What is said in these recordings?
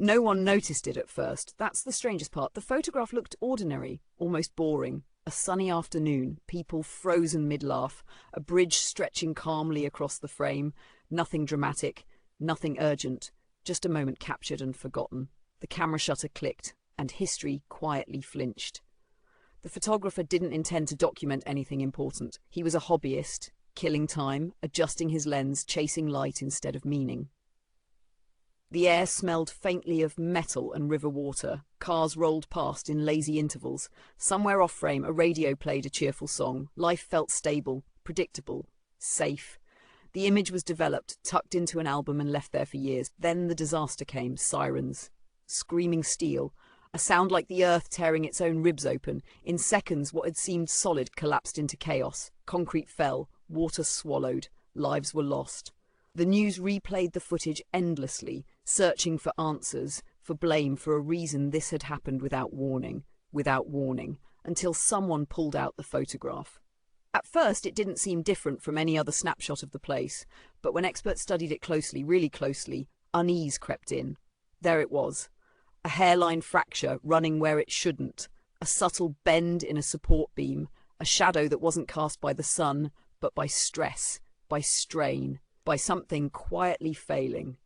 No one noticed it at first. That's the strangest part. The photograph looked ordinary, almost boring. A sunny afternoon, people frozen mid-laugh, a bridge stretching calmly across the frame. Nothing dramatic, nothing urgent, just a moment captured and forgotten. The camera shutter clicked, and history quietly flinched. The photographer didn't intend to document anything important. He was a hobbyist, killing time, adjusting his lens, chasing light instead of meaning. The air smelled faintly of metal and river water. Cars rolled past in lazy intervals. Somewhere off-frame, a radio played a cheerful song. Life felt stable, predictable, safe. The image was developed, tucked into an album and left there for years. Then the disaster came, sirens, screaming steel, a sound like the earth tearing its own ribs open. In seconds, what had seemed solid collapsed into chaos. Concrete fell, water swallowed, lives were lost. The news replayed the footage endlessly, searching for answers, for blame, for a reason this had happened without warning, until someone pulled out the photograph. At first, it didn't seem different from any other snapshot of the place, but when experts studied it closely, really closely, unease crept in. There it was, a hairline fracture running where it shouldn't, a subtle bend in a support beam, a shadow that wasn't cast by the sun, but by stress, by strain, by something quietly failing.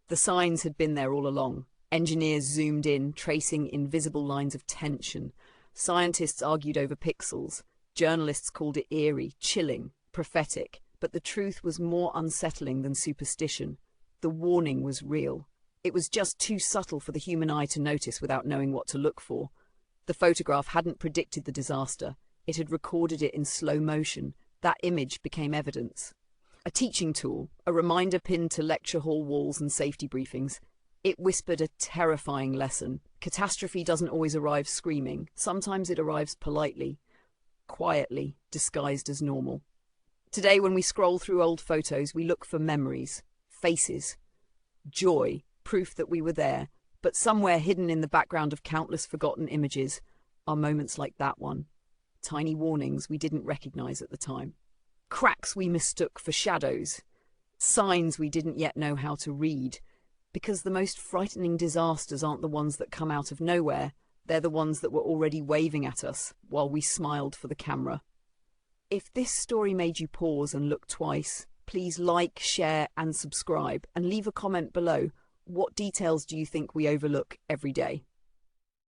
The signs had been there all along. Engineers zoomed in, tracing invisible lines of tension. Scientists argued over pixels. Journalists called it eerie, chilling, prophetic. But the truth was more unsettling than superstition. The warning was real. It was just too subtle for the human eye to notice without knowing what to look for. The photograph hadn't predicted the disaster. It had recorded it in slow motion. That image became evidence. A teaching tool, a reminder pinned to lecture hall walls and safety briefings. It whispered a terrifying lesson. Catastrophe doesn't always arrive screaming. Sometimes it arrives politely, quietly, disguised as normal. Today, when we scroll through old photos, we look for memories, faces, joy, proof that we were there. But somewhere hidden in the background of countless forgotten images are moments like that one. Tiny warnings we didn't recognize at the time. Cracks we mistook for shadows, signs we didn't yet know how to read, because the most frightening disasters aren't the ones that come out of nowhere, they're the ones that were already waving at us while we smiled for the camera. If this story made you pause and look twice, please like, share and subscribe, and leave a comment below. What details do you think we overlook every day?